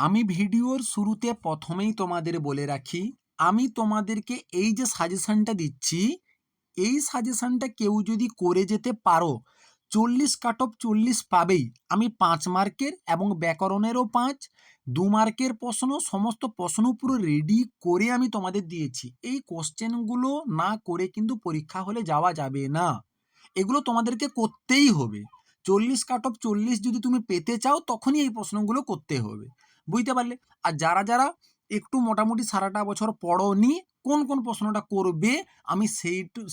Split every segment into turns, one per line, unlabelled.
আমি ভিডিওর শুরুতে প্রথমেই তোমাদের বলে রাখি, আমি তোমাদেরকে এই যে সাজেশনটা দিচ্ছি, এই সাজেশনটা কেউ যদি করে যেতে পারো 40 কাট অফ 40 পাবেই। আমি 5 মার্কের এবং ব্যাকরণেরও 5, 2 মার্কের প্রশ্ন, সমস্ত প্রশ্ন পুরো রেডি করে আমি তোমাদের দিয়েছি। এই কোশ্চেনগুলো না করে কিন্তু পরীক্ষা হলে যাওয়া যাবে না, এগুলো তোমাদেরকে করতেই হবে। 40 কাট অফ 40 যদি তুমি পেতে চাও তখনই এই প্রশ্নগুলো করতে হবে, বুঝতে পারলে? আর যারা যারা একটু মোটামুটি সারাটা বছর পড়োনি, কোন কোন প্রশ্নটা করবে আমি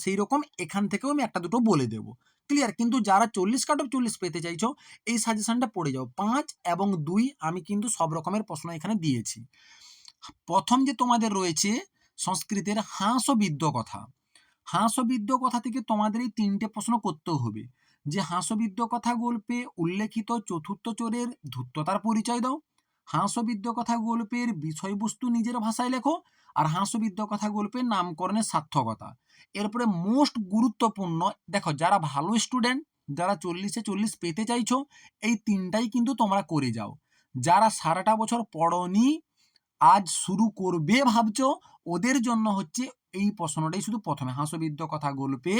সেই রকম এখান থেকেও আমি একটা দুটো বলে দেবো, ক্লিয়ার? কিন্তু যারা 40 কাট অফ 40 পেতে চাইছো এই সাজেশনটা পড়ে যাও। 5 এবং 2 আমি কিন্তু সব রকমের প্রশ্ন এখানে দিয়েছি। প্রথম যে তোমাদের রয়েছে সংস্কৃতের হাঁস ও বিদ্য কথা। হাঁস ও বিদ্য কথা থেকে তোমাদের এই 3টে প্রশ্ন করতে হবে। যে হাঁস ও বিদ্য কথা গল্পে উল্লেখিত চতুর্থ চোরের ধূর্ততার পরিচয় দাও। হাঁস ও বিদ্য কথা গল্পের বিষয়বস্তু নিজের ভাষায় লেখো। আর হাঁস ও বিদ্য কথা গল্পের নামকরণের সার্থকতা। এরপরে মোস্ট গুরুত্বপূর্ণ, দেখো যারা ভালো স্টুডেন্ট, যারা 40-এ 40 পেতে চাইছো, এই 3টাই কিন্তু তোমরা করে যাও। যারা সারাটা বছর পড়নি, আজ শুরু করবে ভাবছো, ওদের জন্য হচ্ছে এই প্রশ্নটাই শুধু প্রথমে, হাস্যবিদ্য কথা গল্পে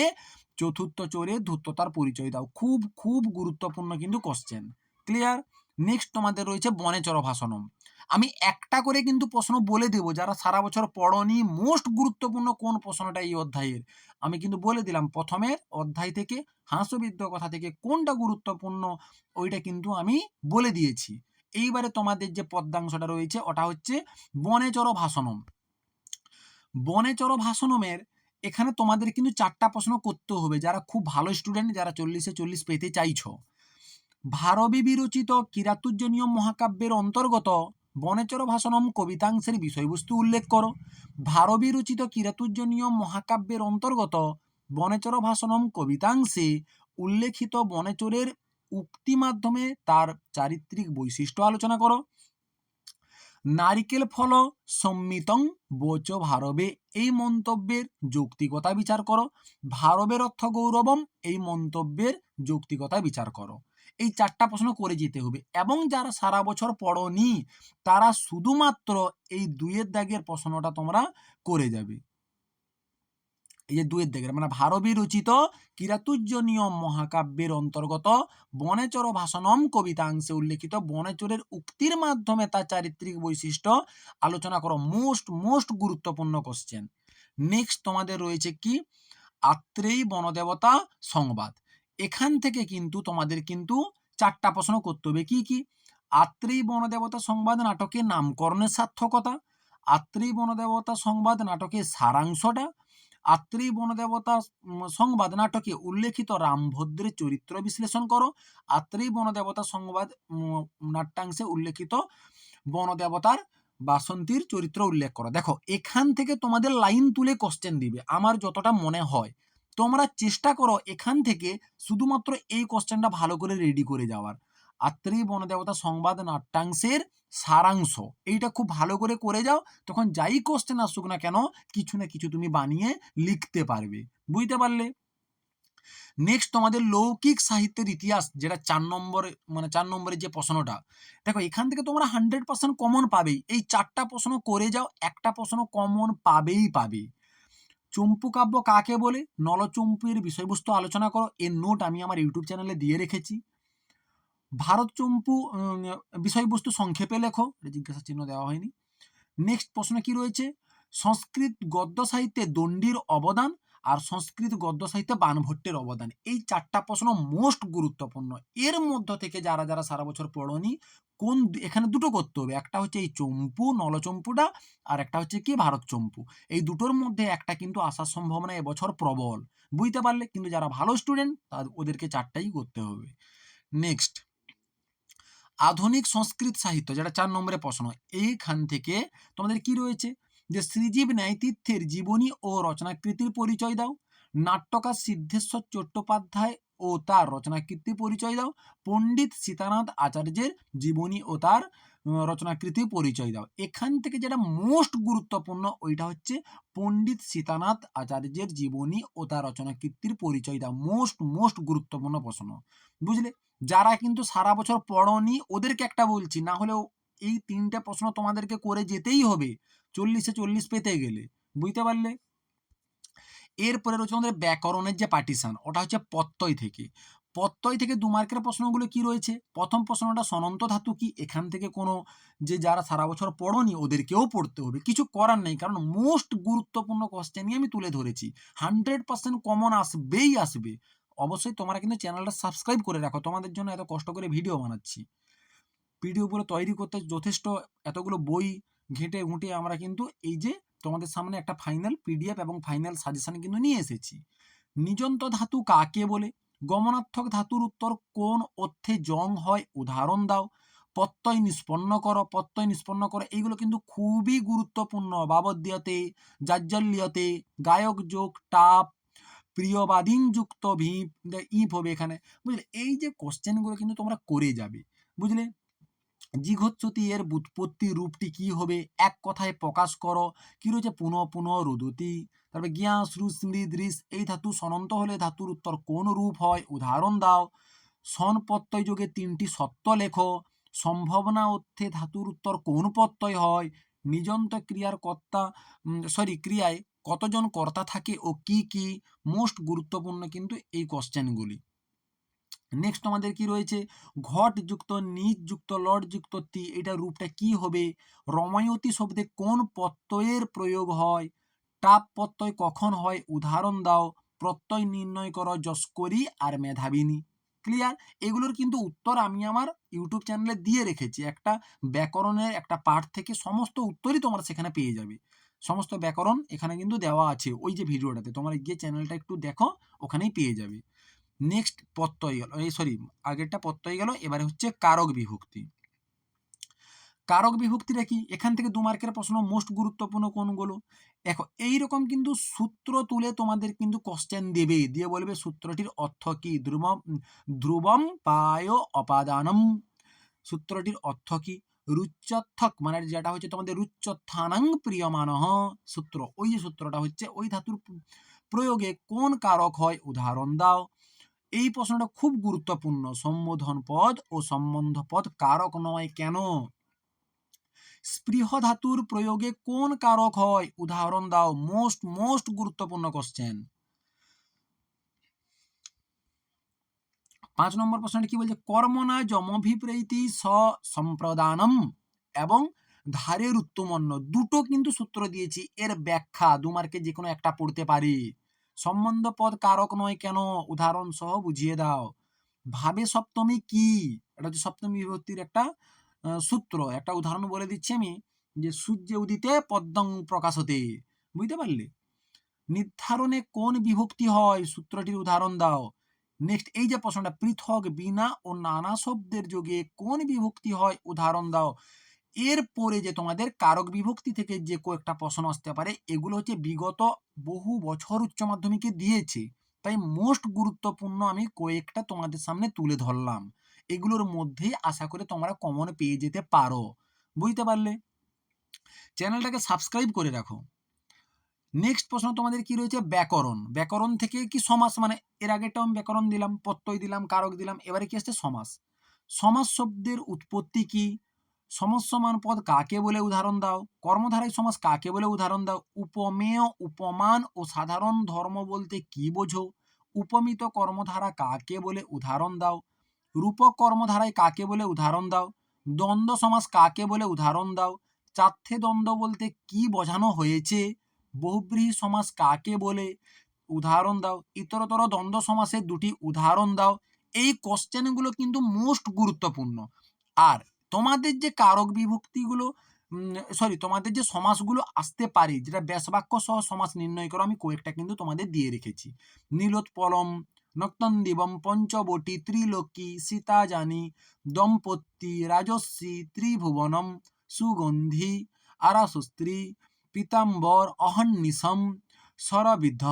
চতুর্থ চোরে ধূর্ততার পরিচয় দাও। খুব খুব গুরুত্বপূর্ণ কিন্তু কোশ্চেন, ক্লিয়ার? নেক্সট তোমাদের রয়েছে বনেচর ভাষণম। আমি একটা করে কিন্তু প্রশ্ন বলে দেবো, যারা সারা বছর পড়নি মোস্ট গুরুত্বপূর্ণ কোন প্রশ্নটা এই অধ্যায়ের, আমি কিন্তু বলে দিলাম প্রথমের অধ্যায় থেকে হাস্যবিদ্য কথা থেকে কোনটা গুরুত্বপূর্ণ ওইটা কিন্তু আমি বলে দিয়েছি। এইবারে তোমাদের যে পদ্যাংশটা রয়েছে ওটা হচ্ছে বনেচর ভাষণম। বনেচর ভাষণমের এখানে তোমাদের কিন্তু 4টা প্রশ্ন করতে হবে, যারা খুব ভালো স্টুডেন্ট, যারা 40-এ 40 পেতে চাইছো। ভারবী বিরচিত কিরাতুর্জনীয় মহাকাব্যের অন্তর্গত বনেচর ভাষণম কবিতাংশের বিষয়বস্তু উল্লেখ করো। ভারবী রচিত কিরাতুর্জনীয় মহাকাব্যের অন্তর্গত বনেচর ভাষণম কবিতাংশে উল্লেখিত বনেচরের উক্তি মাধ্যমে তার চারিত্রিক বৈশিষ্ট্য আলোচনা করো। নারিকেল ফল সম্মিতং বোচ ভারবে, এই মন্তব্যের যৌক্তিকতা বিচার করো। ভারবের অর্থ গৌরবম, এই মন্তব্যের যৌক্তিকতা বিচার করো। এই 4টা প্রশ্ন করে যেতে হবে। এবং যারা সারা বছর পড়নি তারা শুধুমাত্র এই 2-এর দাগের প্রশ্নটা তোমরা করে যাবে। এই যে 2-এর দাগের মানে ভারবী রচিত কিরাতুর্জনীয় মহাকাব্যের অন্তর্গত বনেচর ভাষণম কবিতাংশে উল্লেখিত বনেচরের উক্তির মাধ্যমে তার চারিত্রিক বৈশিষ্ট্য আলোচনা করো। মোস্ট গুরুত্বপূর্ণ কোশ্চেন। নেক্সট তোমাদের রয়েছে কি আত্রেয়ী বনদেবতা সংবাদ। এখান থেকে কিন্তু তোমাদের কিন্তু 4টা প্রশ্ন করতে হবে। কি কি? আত্রেয়ী বনদেবতা সংবাদ নাটকের নামকরণের সার্থকতা, আত্রেয়ী বনদেবতা সংবাদ নাটকের সারাংশটা, আত্রেয়ী বনদেবতা সংবাদ নাটকে উল্লেখিত রামভদ্রের চরিত্র বিশ্লেষণ করো, আত্রেয়ী বনদেবতা সংবাদ নাট্যাংশে উল্লেখিত বনদেবতার বাসন্তীর চরিত্র উল্লেখ করো। দেখো এখান থেকে তোমাদের লাইন তুলে কোশ্চেন দিবে আমার যতটা মনে হয়। তোমরা চেষ্টা করো এখান থেকে শুধুমাত্র এই কোশ্চেনটা ভালো করে রেডি করে যাওয়ার। আত্রেয়ী বনদেবতা সংবাদ নাট্যাংশের সারাংশ, এইটা খুব ভালো করে যাও, তখন যাই কোশ্চেন আসুক না কেন কিছু না কিছু তুমি বানিয়ে লিখতে পারবে, বুঝতে পারলে? নেক্সট তোমাদের লৌকিক সাহিত্যের ইতিহাস, যেটা 4 নম্বরে মানে 4 নম্বরের যে প্রশ্নটা, দেখো এখান থেকে তোমরা 100% কমন পাবেই। এই 4টা প্রশ্ন করে যাও, একটা প্রশ্ন কমন পাবেই পাবে। চম্পু কাব্য কাকে বলে, নলচম্পুর বিষয়বস্তু আলোচনা করো। এর নোট আমি আমার ইউটিউব চ্যানেলে দিয়ে রেখেছি। ভারত চম্পু বিষয়বস্তু সংক্ষেপে লেখো, জিজ্ঞাসা চিহ্ন দেওয়া হয়নি। নেক্সট প্রশ্ন কি রয়েছে, সংস্কৃত গদ্য সাহিত্যে দণ্ডির অবদান আর সংস্কৃত গদ্য সাহিত্যে বাণভট্টের অবদান। এই 4টা প্রশ্ন মোস্ট গুরুত্বপূর্ণ। এর মধ্য থেকে যারা যারা সারা বছর পড়নি, কোন এখানে দুটো করতে হবে, একটা হচ্ছে এই চম্পু নলচম্পুটা, আর একটা হচ্ছে কি ভারত চম্পু। এই দুটোর মধ্যে একটা কিন্তু আসার সম্ভাবনা এবছর প্রবল, বুঝতে পারলে? কিন্তু যারা ভালো স্টুডেন্ট ওদেরকে 4টাই করতে হবে। নেক্সট আধুনিক সংস্কৃত সাহিত্য, যেটা 4 নম্বরের প্রশ্ন, এইখান থেকে তোমাদের কি রয়েছে, যে শ্রীজীব ন্যায়তীর্থের জীবনী ও রচনাকৃতির পরিচয় দাও, নাট্যকার সিদ্ধেশ্বর চট্টোপাধ্যায় ও তার রচনাকৃতির পরিচয় দাও, পণ্ডিত সীতানাথ আচার্যের জীবনী ও তার রচনাকৃতির পরিচয় দাও। এখান থেকে যেটা মোস্ট গুরুত্বপূর্ণ ওইটা হচ্ছে পণ্ডিত সীতানাথ আচার্যের জীবনী ও তার রচনাকৃতির পরিচয় দাও। মোস্ট গুরুত্বপূর্ণ প্রশ্ন, বুঝলে? যারা কিন্তু সারা বছর পড়নি ওদেরকে একটা বলছি, না হলেও এই 3টে প্রশ্ন তোমাদেরকে করে যেতেই হবে 40-এ 40 পেতে গেলে, বুঝতে পারলে? এরপরে রয়েছে আমাদের ব্যাকরণের যে পার্টিশন, ওটা হচ্ছে প্রত্যয় থেকে। প্রত্যয় থেকে 2 মার্কের প্রশ্নগুলো কি রয়েছে? প্রথম প্রশ্নটা সনন্ত ধাতু কি? এখান থেকে কোনো যে যারা সারা বছর পড়োনি ওদেরকেও পড়তে হবে, কিছু করার নেই, কারণ মোস্ট গুরুত্বপূর্ণ কোশ্চেনই আমি তুলে ধরেছি। 100% কমন আসবেই আসবে। অবশ্যই তোমরা কিন্তু চ্যানেলটা সাবস্ক্রাইব করে রাখো, তোমাদের জন্য এত কষ্ট করে ভিডিও বানাচ্ছি। পিডিএফগুলো তৈরি করতে যথেষ্ট এতগুলো বই ঘেঁটে ঘুঁটে আমরা কিন্তু এই যে তোমাদের সামনে একটা ফাইনাল পিডিএফ এবং ফাইনাল সাজেশন কিন্তু নিয়ে এসেছি। নিজন্ত ধাতু কাকে বলে? গমনার্থক ধাতুর উত্তর কোন অর্থে জং হয় উদাহরণ দাও। প্রত্যয় নিষ্পন্ন করো, প্রত্যয় নিষ্পন্ন করো, এইগুলো কিন্তু খুবই গুরুত্বপূর্ণ। বাবদ্যতে, জাজ্জল্যতে, গায়ক যোগ টাপ, প্রিয়বাদীন যুক্ত ভি ইপ হবে এখানে, বুঝলে? এই যে কোশ্চেনগুলো কিন্তু তোমরা করে যাবে, বুঝলে? জিঘচ্যুতি এর ব্যুৎপত্তি রূপটি কি হবে? এক কথায় প্রকাশ করো। কি রয়েছে? পুনঃ পুনঃ রুদতি। তারপরে জ্ঞা শ্রু স্মৃদ ঋষ, এই ধাতু সনন্ত হলে ধাতুর উত্তর কোন রূপ হয় উদাহরণ দাও। সন প্রত্যয় যোগে 3টি সত্য লেখো। সম্ভাবনা অর্থে ধাতুর উত্তর কোন প্রত্যয় হয়? নিজন্ত ক্রিয়ার কর্তা ক্রিয়ায় কতজন কর্তা থাকে ও কি কি? মোস্ট গুরুত্বপূর্ণ কিন্তু এই কোশ্চেনগুলি। নেক্সট আমাদের কি রয়েছে? ঘট যুক্ত নিজ যুক্ত লট যুক্ত তি, এটা রূপটা কি হবে? রমায়তী শব্দে কোন প্রত্যয়ের প্রয়োগ হয়? টাপ প্রত্যয় কখন হয় উদাহরণ দাও। প্রত্যয় নির্ণয় করো যস্করি আর মেধাবিনী। ক্লিয়ার? এগুলোর কিন্তু উত্তর আমি আমার ইউটিউব চ্যানেলে দিয়ে রেখেছি, একটা ব্যাকরণের একটা পার্ট থেকে সমস্ত উত্তরই তোমরা সেখানে পেয়ে যাবে। সমস্ত ব্যাকরণ এখানে কিন্তু দেওয়া আছে, ওই যে ভিডিওটাতে তোমরা গিয়ে চ্যানেলটা একটু দেখো, ওখানেই পেয়ে যাবে। নেক্সট প্রত্যয় গেল, আগেরটা প্রত্যয় গেল, এবারে হচ্ছে কারক বিভক্তি। কারক বিভক্তিটা কি? এখান থেকে 2 মার্কের প্রশ্ন, মোস্ট গুরুত্বপূর্ণ কোনগুলো? দেখো এইরকম কিন্তু সূত্র তুলে তোমাদের কিন্তু কোশ্চেন দেবে, দিয়ে বলবে সূত্রটির অর্থ কি? ধ্রুবম পায় অপাদানম, সূত্রটির অর্থ কি? রুচ্যর্থক মানে যেটা হচ্ছে তোমাদের রুচ্যর্থানাং প্রিয়মানঃ সূত্র, ওই যে সূত্রটা হচ্ছে ওই ধাতুর প্রয়োগে কোন কারক হয় উদাহরণ দাও। এই প্রশ্নটা খুব গুরুত্বপূর্ণ। সম্বোধন পদ ও সম্বন্ধ পদ কারক নয় কেন? স্পৃহ ধাতুর প্রয়োগে কোন কারক হয় উদাহরণ দাও। মোস্ট গুরুত্বপূর্ণ কোশ্চেন। 5 নম্বর প্রশ্নটা কি বলছে? কর্মণা যমভিপ্রেতি সম্প্রদানম এবং ধারের উত্তমন্য, দুটো কিন্তু সূত্র দিয়েছি, এর ব্যাখ্যা 2 মার্কে যে কোনো একটা পড়তে পারি। সম্বন্ধ পদ কারক নয় কেন উদাহরণ সহ বুঝিয়ে দাও। ভাবে সপ্তমী কি? এটা হচ্ছে সপ্তমী বিভক্তির একটা সূত্র, একটা উদাহরণ বলে দিচ্ছি আমি, যে সূর্য উদিতে পদ্মং প্রকাশতে, বুঝতে পারলে? নির্ধারণে কোন বিভক্তি হয় সূত্রটির উদাহরণ দাও। নেক্সট এই যে প্রশ্নটা, পৃথক বিনা ও নানা শব্দের যোগে কোন বিভক্তি হয় উদাহরণ দাও। এরপরে যে তোমাদের কারক বিভক্তি থেকে যে কয়েকটা প্রশ্ন আসতে পারে, এগুলো হচ্ছে বিগত বহু বছর উচ্চ মাধ্যমিকে দিয়েছে, তাই মোস্ট গুরুত্বপূর্ণ আমি কয়েকটা তোমাদের সামনে তুলে ধরলাম। এগুলোর মধ্যে আশা করে তোমরা কমন পেয়ে যেতে পারো, বুঝতে পারলে? চ্যানেলটাকে সাবস্ক্রাইব করে রাখো। নেক্সট প্রশ্ন তোমাদের কি রয়েছে? ব্যাকরণ। ব্যাকরণ থেকে কি সমাস, মানে এর আগেরটা আমি ব্যাকরণ দিলাম, প্রত্যয় দিলাম, কারক দিলাম, এবারে কি আসছে? সমাস। সমাস শব্দের উৎপত্তি কি? সমস্যমান পদ কাকে বলে উদাহরণ দাও। কর্মধারায় সমাস কাকে বলে উদাহরণ দাও। উপমেয়, উপমান ও সাধারণ ধর্ম বলতে কি বোঝো? উপমিত কর্মধারা কাকে বলে উদাহরণ দাও। রূপক কর্মধারায় কাকে বলে উদাহরণ দাও। দ্বন্দ্ব সমাস কাকে বলে উদাহরণ দাও। চার্থে দ্বন্দ্ব বলতে কি বোঝানো হয়েছে? বহুব্রীহি সমাস কাকে বলে উদাহরণ দাও। ইতরতর দ্বন্দ্ব সমাসের 2টি উদাহরণ দাও। এই কোশ্চেনগুলো কিন্তু মোস্ট গুরুত্বপূর্ণ। আর তোমাদের যে কারক বিভক্তিগুলো তোমাদের যে সমাসগুলো আসতে পারে, যেটা ব্যাসবাক্য সহ সমাস নির্ণয় করো, আমি কয়েকটা কিন্তু তোমাদের দিয়ে রেখেছি। নীলোৎপলম, নক্তন্দিবম, পঞ্চবটি, ত্রিলোকী, সীতাজানি, দম্পতি, রাজস্বী, ত্রিভুবনম, সুগন্ধি, আরাসুস্ত্রী, পীতাম্বর, অহর্নিশম, শরবিদ্ধ,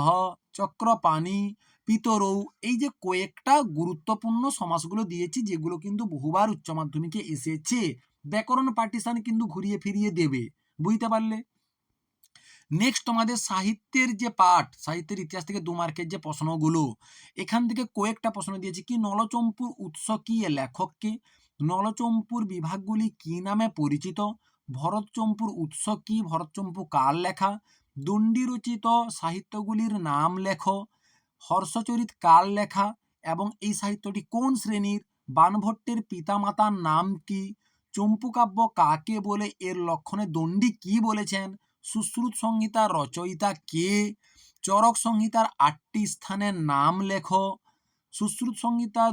চক্রপাণি, পিতরৌ, এই যে কয়েকটা গুরুত্বপূর্ণ সমাসগুলো দিয়েছি, যেগুলো কিন্তু বহুবার উচ্চ মাধ্যমিকে এসেছে। ব্যাকরণ পার্টিশন কিন্তু ঘুরিয়ে ফিরিয়ে দেবে, বুঝতে পারলে? নেক্সট তোমাদের সাহিত্যের যে পাঠ, সাহিত্যের ইতিহাস থেকে 2 মার্কের যে প্রশ্নগুলো, এখান থেকে কয়েকটা প্রশ্ন দিয়েছি। কি? নলচম্পুর উৎস কি, লেখককে? নলচম্পুর বিভাগগুলি কি নামে পরিচিত? ভরতচম্পুর উৎস কি? ভরতচম্পু কার লেখা? দণ্ডী রচিত সাহিত্যগুলির নাম লেখো। হর্ষচরিত কার লেখা এবং এই সাহিত্যটি কোন শ্রেণীর? বাণভট্টের পিতামাতার নাম কি? চম্পুকাব্য কাকে বলে? এর লক্ষণে দণ্ডী কি বলেছেন? সুশ্রুত সংহিতার রচয়িতা কে? চরক সংহিতার 8টি স্থানের নাম লেখো। সুশ্রুত সংহিতা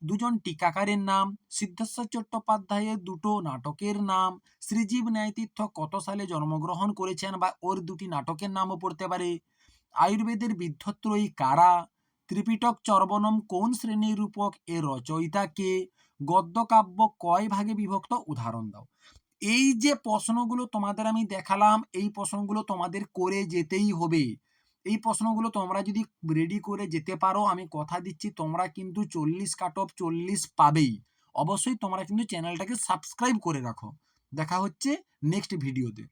দুজন টিকাকারের নাম। সিদ্ধেশ্বর চট্টোপাধ্যায়ের দুটো নাটকের নাম। শ্রীজীব ন্যায়তীর্থ কত সালে জন্মগ্রহণ করেছেন বা ওর দুটি নাটকের নামও পড়তে পারে। আয়ুর্বেদের বিদ্ধত্রয়ী কারা? ত্রিপিটক চর্বণম কোন শ্রেণীর রূপক? এর রচয়িতা কে? গদ্যকাব্য কয় ভাগে বিভক্ত? উদাহরণ দাও। এই যে প্রশ্নগুলো তোমাদের আমি দেখালাম, এই প্রশ্নগুলো তোমাদের করে যেতেই হবে। এই প্রশ্নগুলো তোমরা যদি রেডি করে যেতে পারো, আমি কথা দিচ্ছি তোমরা কিন্তু 40 কাট অফ 40 পাবেই। অবশ্যই তোমরা কিন্তু চ্যানেলটাকে সাবস্ক্রাইব করে রাখো। দেখা হচ্ছে নেক্সট ভিডিওতে।